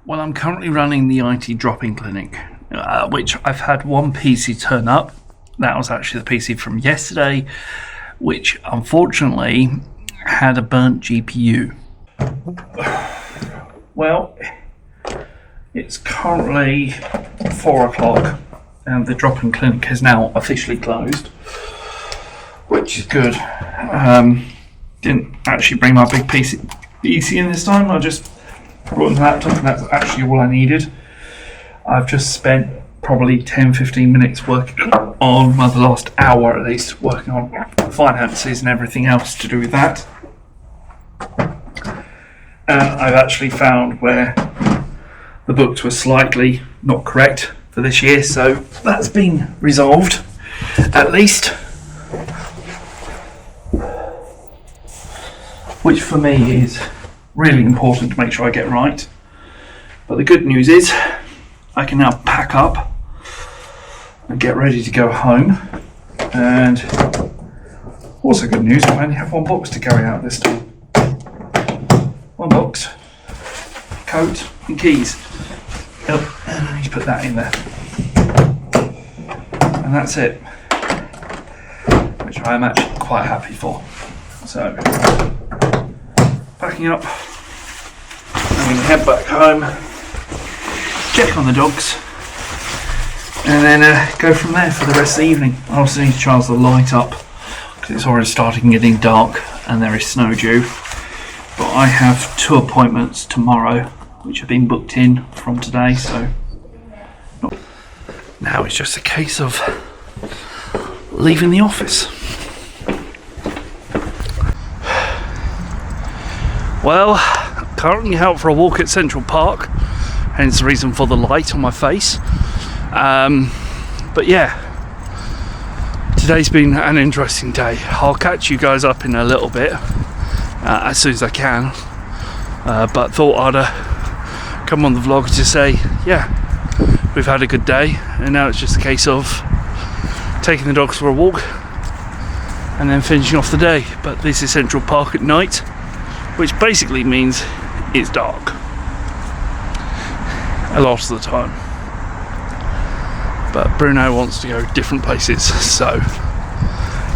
Well, I'm currently running the IT drop-in clinic, which I've had one PC turn up. That was actually the PC from yesterday, which unfortunately had a burnt GPU. Well, it's currently 4 o'clock and the drop-in clinic is now officially closed, which is good. Didn't actually bring my big PC in this time. I just brought the laptop and that's actually all I needed. I've just spent probably 10-15 minutes working on, well, the last hour at least, working on finances and everything else to do with that. And I've actually found where the books were slightly not correct for this year, so that's been resolved at least, which for me is really important to make sure I get right. But the good news is I can now pack up and get ready to go home. And also good news, I only have one box to carry out this time. One box, coat and keys. Yep, and I need to put that in there. And that's it, which I am actually quite happy for. So, packing up, and we can head back home, check on the dogs, and then go from there for the rest of the evening. I also need to charge the light up because it's already starting getting dark and there is snow due. But I have 2 appointments tomorrow which have been booked in from today, so now it's just a case of leaving the office. Well, currently out for a walk at Central Park, hence the reason for the light on my face. But yeah, today's been an interesting day. I'll catch you guys up in a little bit, as soon as I can. But thought I'd come on the vlog to say, yeah, we've had a good day, and now it's just a case of taking the dogs for a walk and then finishing off the day. But this is Central Park at night, which basically means it's dark a lot of the time. But Bruno wants to go different places, so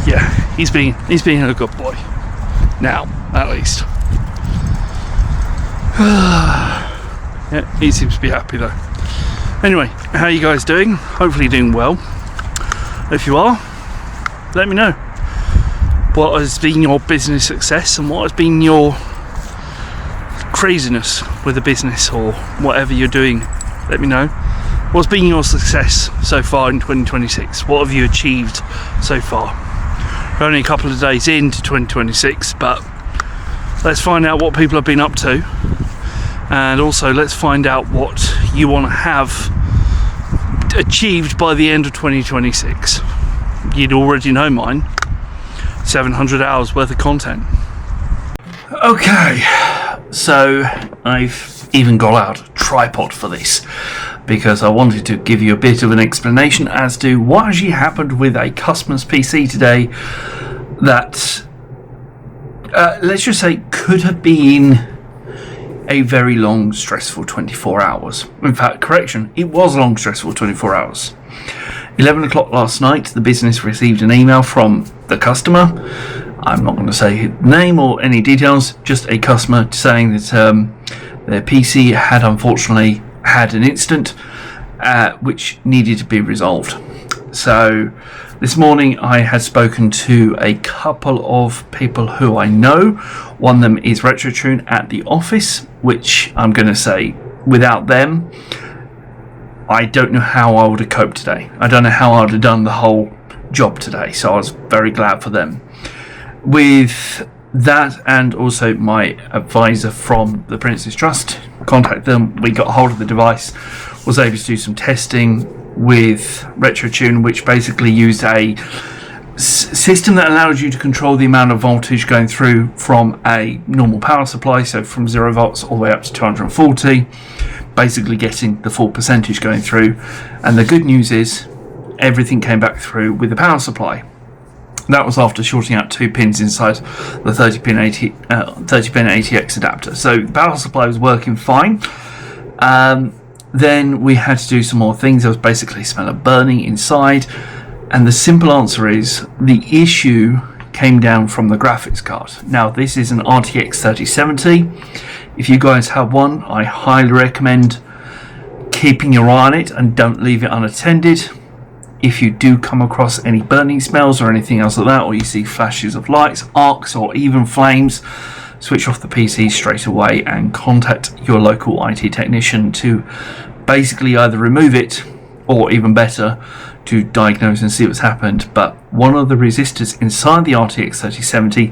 yeah, he's being a good boy now, at least. Yeah, he seems to be happy though. Anyway, how are you guys doing? Hopefully doing well. If you are, let me know. What has been your business success and what has been your craziness with the business or whatever you're doing? Let me know. What's been your success so far in 2026? What have you achieved so far? We're only a couple of days into 2026, but let's find out what people have been up to, and also let's find out what you want to have achieved by the end of 2026. You'd already know mine. 700 hours worth of content. Okay, so I've even got out a tripod for this because I wanted to give you a bit of an explanation as to what actually happened with a customer's PC today that, let's just say, could have been a very long, stressful 24 hours. In fact, correction, it was a long, stressful 24 hours. 11 o'clock last night, the business received an email from the customer. I'm not going to say his name or any details, just a customer saying that their PC had unfortunately had an incident which needed to be resolved. So this morning I had spoken to a couple of people who I know. One of them is RetroTune at the office, which I'm going to say, without them, I don't know how I would have coped today. I don't know how I would have done the whole job today, so I was very glad for them. With that, and also my advisor from the Prince's Trust, contact them, we got hold of the device, was able to do some testing with RetroTune, which basically used a system that allowed you to control the amount of voltage going through from a normal power supply, so from 0 volts all the way up to 240, basically getting the full percentage going through. And the good news is everything came back through with the power supply. That was after shorting out 2 pins inside the 30 pin ATX adapter. So the power supply was working fine. Then we had to do some more things. There was basically a smell of burning inside, and the simple answer is the issue came down from the graphics card. Now, this is an RTX 3070. If you guys have one, I highly recommend keeping your eye on it and don't leave it unattended. If you do come across any burning smells or anything else like that, or you see flashes of lights, arcs, or even flames, switch off the PC straight away and contact your local IT technician to basically either remove it, or even better, to diagnose and see what's happened. But one of the resistors inside the RTX 3070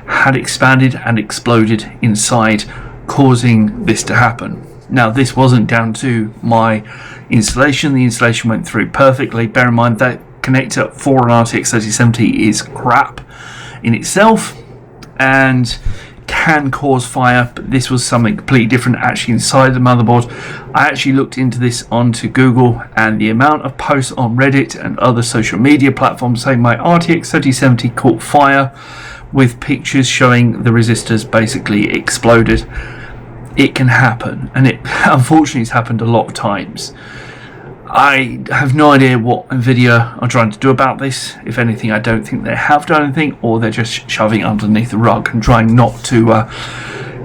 had expanded and exploded inside, causing this to happen. Now, this wasn't down to my installation. The installation went through perfectly. Bear in mind that connector for an RTX 3070 is crap in itself and can cause fire, but this was something completely different actually inside the motherboard. I actually looked into this onto Google, and the amount of posts on Reddit and other social media platforms saying my RTX 3070 caught fire, with pictures showing the resistors basically exploded. It can happen, and it unfortunately has happened a lot of times. I have no idea what Nvidia are trying to do about this. If anything, I don't think they have done anything, or they're just shoving it underneath the rug and trying not to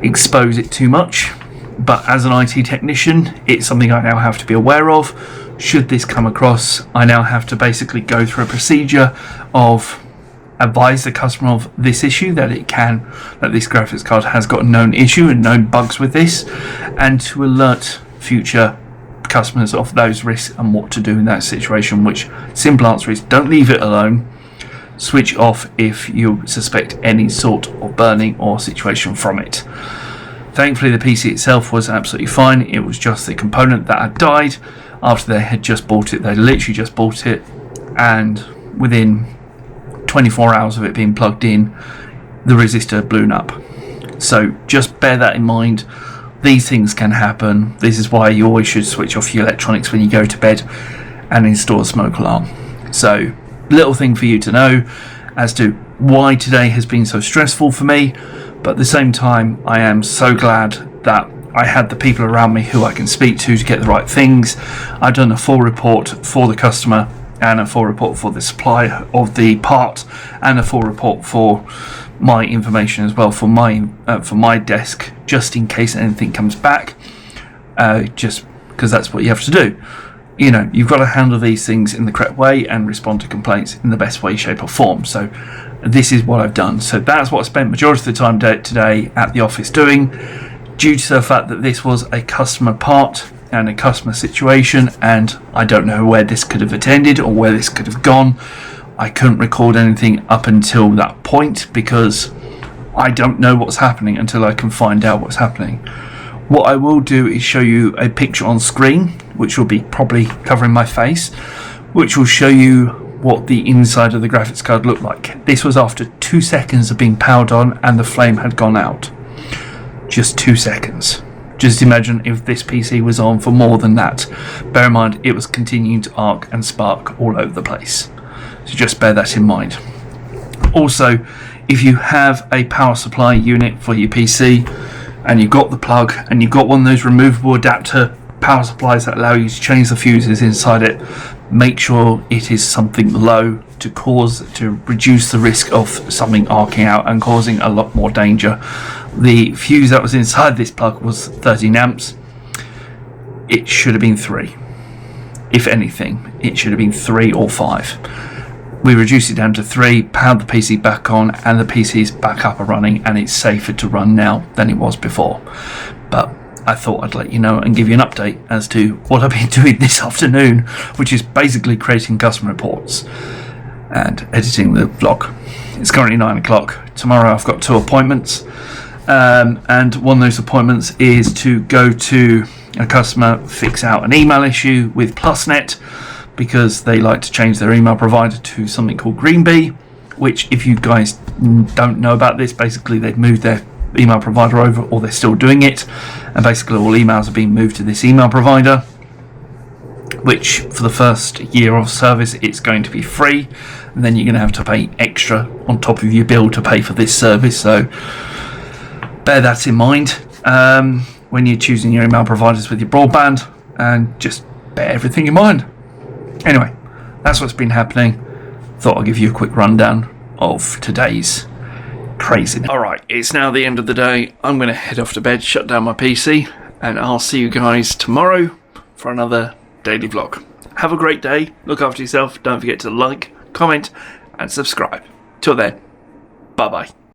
expose it too much. But as an IT technician, it's something I now have to be aware of. Should this come across, I now have to basically go through a procedure of advise the customer of this issue, that this graphics card has got a known issue and known bugs with this, and to alert future customers of those risks and what to do in that situation. Which simple answer is don't leave it alone. Switch off if you suspect any sort of burning or situation from it. Thankfully, the PC itself was absolutely fine. It was just the component that had died after they had just bought it. They literally just bought it, and within 24 hours of it being plugged in, the resistor had blown up. So just bear that in mind. These things can happen. This is why you always should switch off your electronics when you go to bed and install a smoke alarm. So, little thing for you to know as to why today has been so stressful for me, but at the same time, I am so glad that I had the people around me who I can speak to get the right things. I've done a full report for the customer, and a full report for the supplier of the part, and a full report for my information as well, for my desk, just in case anything comes back, just because that's what you have to do. You know, you've got to handle these things in the correct way and respond to complaints in the best way, shape or form. So this is what I've done. So that's what I spent majority of the time today at the office doing, due to the fact that this was a customer part and a customer situation, and I don't know where this could have attended or where this could have gone. I couldn't record anything up until that point because I don't know what's happening until I can find out what's happening. What I will do is show you a picture on screen, which will be probably covering my face, which will show you what the inside of the graphics card looked like. This was after 2 seconds of being powered on and the flame had gone out. Just 2 seconds. Just imagine if this PC was on for more than that. Bear in mind, it was continuing to arc and spark all over the place. So just bear that in mind. Also, if you have a power supply unit for your PC and you've got the plug and you've got one of those removable adapter power supplies that allow you to change the fuses inside it, make sure it is something low to reduce the risk of something arcing out and causing a lot more danger. The fuse that was inside this plug was 13 amps. It should have been 3. If anything, it should have been 3 or 5. We reduced it down to 3, powered the PC back on, and the PC is back up and running, and it's safer to run now than it was before. But I thought I'd let you know and give you an update as to what I've been doing this afternoon, which is basically creating customer reports and editing the vlog. It's currently 9 o'clock. Tomorrow I've got 2 appointments, and one of those appointments is to go to a customer, fix out an email issue with PlusNet, because they like to change their email provider to something called Greenbee, which, if you guys don't know about this, basically they've moved their email provider over, or they're still doing it, and basically all emails are being moved to this email provider, which for the first year of service it's going to be free, and then you're going to have to pay extra on top of your bill to pay for this service, so bear that in mind. when you're choosing your email providers with your broadband, and just bear everything in mind. Anyway, that's what's been happening. Thought I'd give you a quick rundown of today's craziness. Alright, it's now the end of the day. I'm going to head off to bed, shut down my PC, and I'll see you guys tomorrow for another daily vlog. Have a great day, look after yourself, don't forget to like, comment and subscribe. Till then, bye bye.